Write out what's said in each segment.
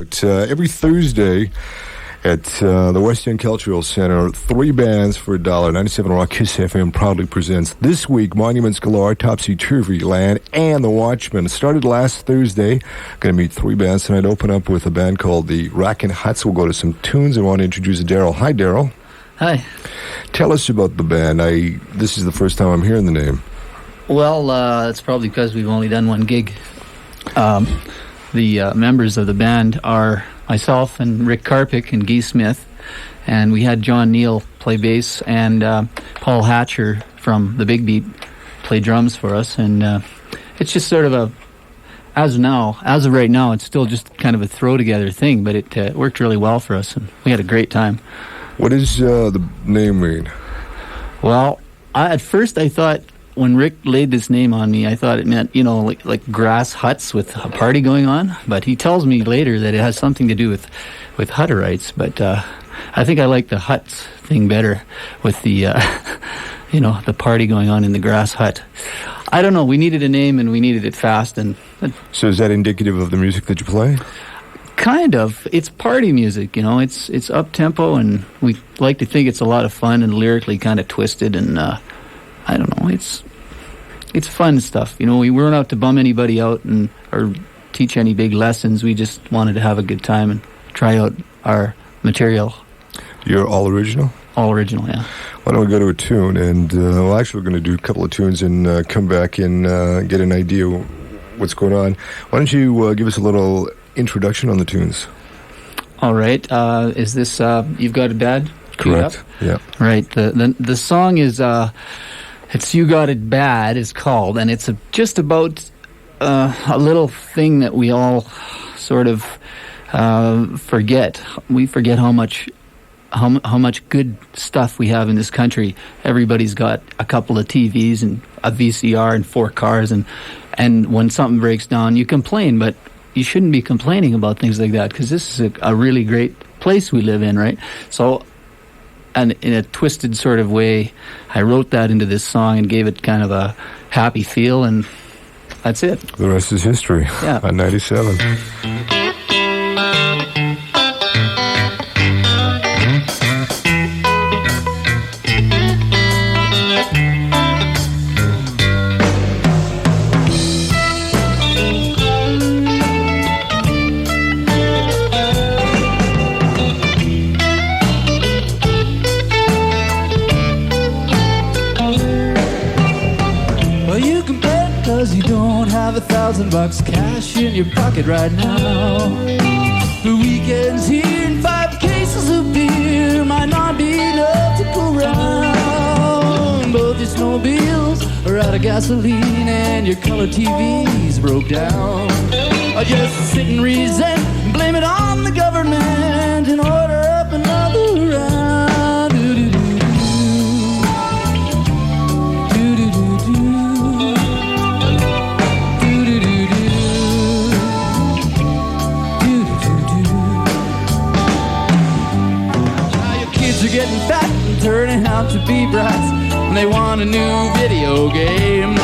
Every Thursday at the West End Cultural Center, 3 bands for $1. 97 Rock Kiss FM proudly presents this week Monuments Galore, Topsy-Turvy Land, and The Watchmen. It started last Thursday. Going to meet 3 bands tonight. Open up with a band called the HUTS. We'll go to some tunes. I want to introduce Darrell. Hi, Darrell. Hi. Tell us about the band. This is the first time I'm hearing the name. Well, it's probably because we've only done one gig. The members of the band are myself and Rick Karpik and Guy Smith, and we had John Neal play bass, and Paul Hatcher from the Big Beat play drums for us, and it's just sort of as of right now, it's still just kind of a throw-together thing, but it worked really well for us, and we had a great time. What does the name mean? Well, at first I thought, when Rick laid this name on me, I thought it meant, like grass huts with a party going on. But he tells me later that it has something to do with Hutterites. But I think I like the huts thing better with the, the party going on in the grass hut. I don't know. We needed a name and we needed it fast. So is that indicative of the music that you play? Kind of. It's party music, It's up-tempo, and we like to think it's a lot of fun and lyrically kind of twisted, and I don't know. It's fun stuff. We weren't out to bum anybody out or teach any big lessons. We just wanted to have a good time and try out our material. You're all original? All original, yeah. Why don't we go to a tune? And, actually, we're going to do a couple of tunes and come back and get an idea what's going on. Why don't you give us a little introduction on the tunes? All right. Is this You've Got It Bad? Correct, yeah. Right. The song is... It's You Got It Bad, is called, and it's just about a little thing that we all sort of forget. We forget how much good stuff we have in this country. Everybody's got a couple of TVs and a VCR and 4 cars, and when something breaks down, you complain, but you shouldn't be complaining about things like that, because this is a really great place we live in, right? So... And in a twisted sort of way, I wrote that into this song and gave it kind of a happy feel, and that's it. The rest is history. Yeah. On 97. $1,000 cash in your pocket right now. The weekend's here and 5 cases of beer might not be enough to go round. Both your snowmobiles are out of gasoline and your color TV's broke down. I just sit and resent and blame it on the government and order up another round. Getting fat and turning out to be brats, and they want a new video game.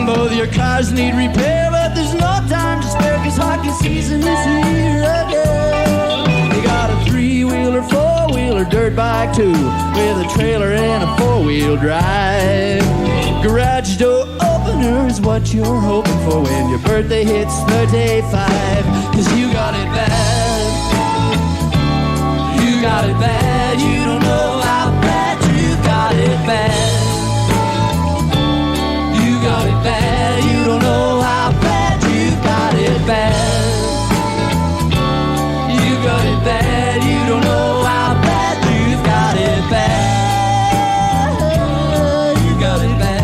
Both your cars need repair, but there's no time to spare, cause hockey season is here again. You got a 3-wheeler, 4-wheeler, dirt bike too, with a trailer and a 4-wheel drive. Garage door opener is what you're hoping for when your birthday hits 35, cause you got it bad. You got it bad, you don't know how bad you got it bad. You got it bad, you don't know how bad you got it bad. You got it bad, you don't know how bad you've got it bad. You got it bad.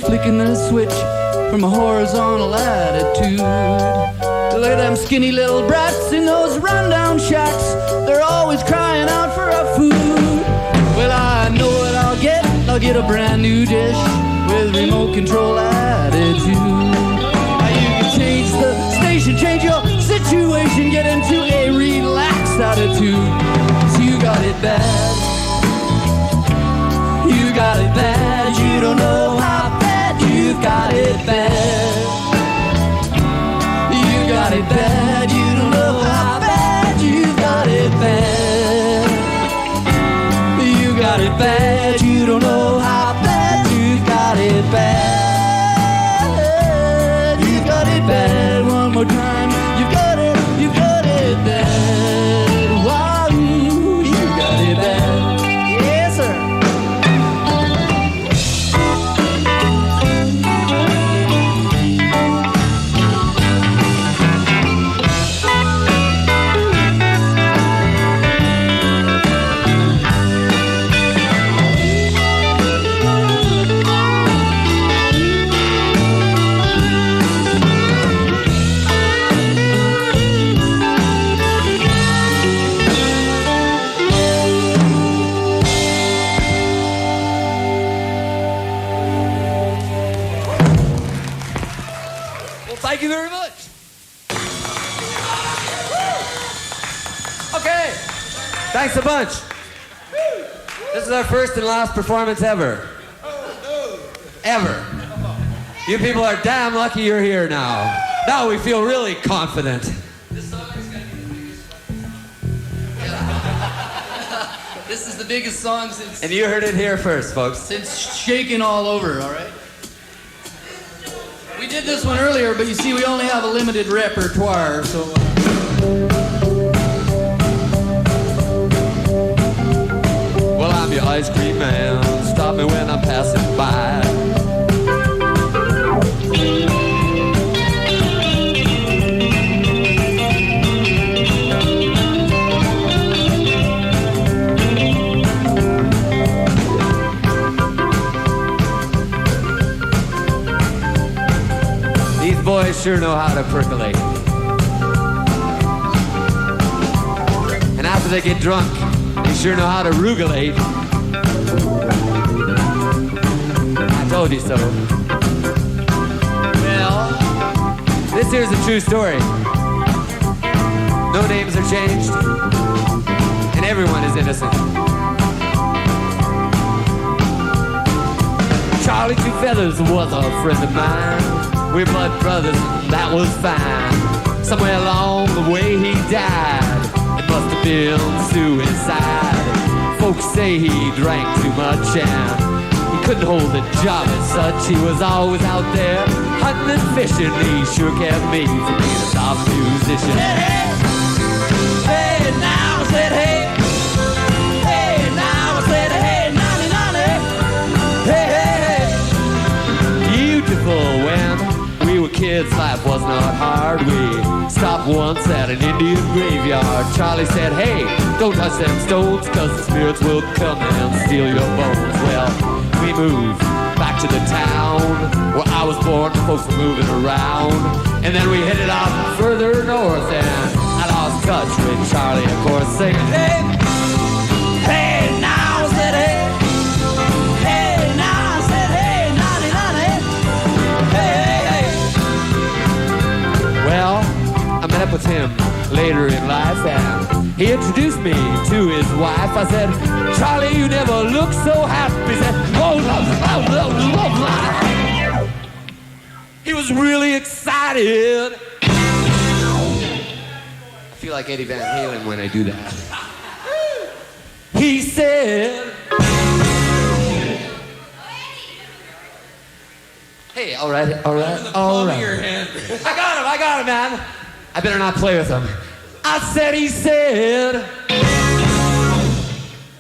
flicking the switch from a horizontal attitude. look at them skinny little brats in those rundown shacks. They're always crying out for a food. Well, I know what I'll get. I'll get a brand new dish with remote control attitude. Now you can change the station, change your situation, get into a relaxed attitude. 'Cause you got it bad. You got it bad. You don't know how bad you've got it bad. You got it bad. You don't know how bad you've got it bad. You got it bad. You don't know how bad you've got it bad. You got it bad. One more time. You got it bad. Wow, you got it bad. Yes, sir. Thank you very much. Okay. Thanks a bunch. This is our first and last performance ever. Ever. You people are damn lucky you're here now. Now we feel really confident. This song is going to be the biggest one. This is the biggest song since... And you heard it here first, folks. Since Shaking All Over, all right? We did this one earlier, but you see, we only have a limited repertoire, so... Well, I'm your ice cream man. Stop me when I'm passing by. These boys sure know how to percolate. And after they get drunk, they sure know how to rugulate. I told you so. Well, this here's a true story. No names are changed, and everyone is innocent. Charlie Two Feathers was a friend of mine. We're blood brothers, and that was fine. Somewhere along the way he died. It must have been suicide. Folks say he drank too much and he couldn't hold a job as such. He was always out there hunting and fishing. He sure kept me from being a top musician. Hey, hey, hey, now I said hey. Hey, now I said hey, nolly, nolly. Hey, hey, hey. Beautiful when we were kids, life was not hard. We stopped once at an Indian graveyard. Charlie said, hey, don't touch them stones, cause the spirits will come and steal your bones. Well, we moved back to the town where I was born. The folks were moving around. And then we headed out further north, and I lost touch with Charlie, of course, singing, hey, hey, now I said hey. Hey, now I said hey, nolly, nolly. Hey, hey, hey. Well, I met up with him later in life, and he introduced me to his wife. I said, Charlie, you never look so happy. He said, oh, love. He was really excited. I feel like Eddie Van Halen when I do that. He said, hey, all right. I got him, man. I better not play with him.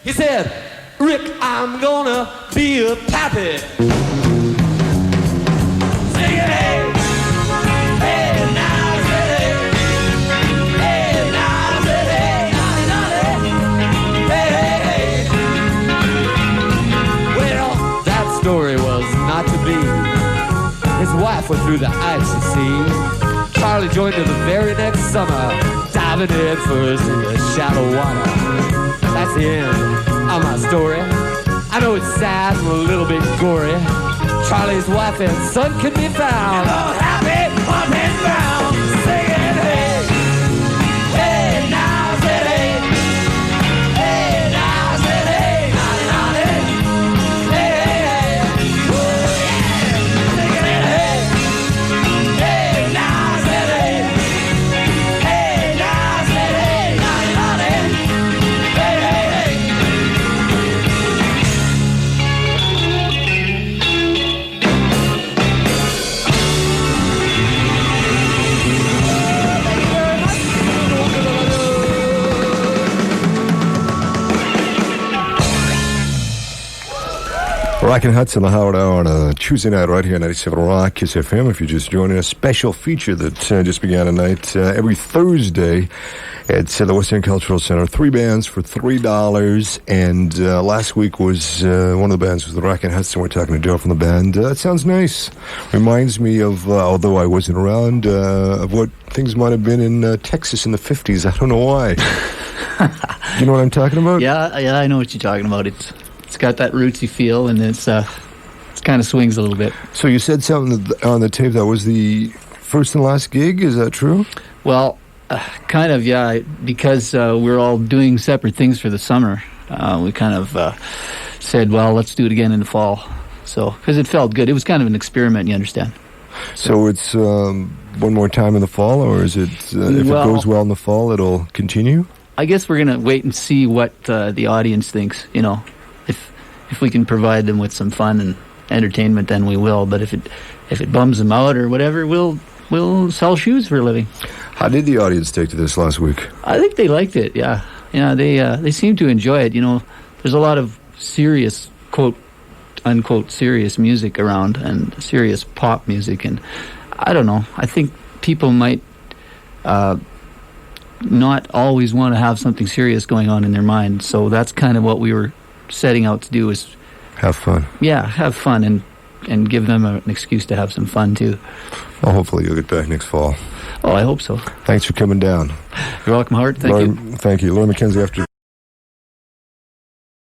He said, Rick, I'm gonna be a pappy. Sing it, hey. Hey, now I said hey. Hey, now I said hey. Nolly, nolly. Hey, hey, hey. Well, that story was not to be. His wife went through the ice, you see. Charlie joined her the very next summer, diving head first into shallow water. That's the end of my story. I know it's sad and a little bit gory. Charlie's wife and son can be found, all happy, up and bound, singing hey, hey, now I said hey, hey, now I said hey, naughty, naughty, hey, hey, hey, oh yeah, singing hey, hey, now I said hey, hey, now I said hey, naughty, naughty, hey, hey, hey. Rockin' HUTS on the Howard Hour on a Tuesday night right here on 97 Rock, Kiss FM. If you're just joining us, special feature that just began tonight. Every Thursday at the West End Cultural Center. 3 bands for $3. And last week was, one of the bands was the Rockin' HUTS, and we're talking to Joe from the band. That sounds nice. Reminds me of, although I wasn't around, of what things might have been in Texas in the 50s. I don't know why. You know what I'm talking about? Yeah, I know what you're talking about. It's got that rootsy feel, and it's kind of swings a little bit. So you said something on the tape that was the first and last gig. Is that true? Well, kind of, yeah. Because we're all doing separate things for the summer, we kind of said, well, let's do it again in the fall. So, because it felt good. It was kind of an experiment, you understand. So it's one more time in the fall, or is it, if it goes well in the fall, it'll continue? I guess we're going to wait and see what the audience thinks, you know. If we can provide them with some fun and entertainment, then we will. But if it bums them out or whatever, we'll sell shoes for a living. How did the audience take to this last week? I think they liked it. Yeah, they seem to enjoy it. You know, there's a lot of serious, quote unquote, serious music around, and serious pop music, and I don't know. I think people might not always want to have something serious going on in their mind. So that's kind of what we were setting out to do, is have fun. Yeah, have fun and give them an excuse to have some fun too. Well, hopefully you'll get back next fall. Oh, I hope so. Thanks for coming down. You're welcome, Howard. Thank you. Thank you. Lauren McKenzie after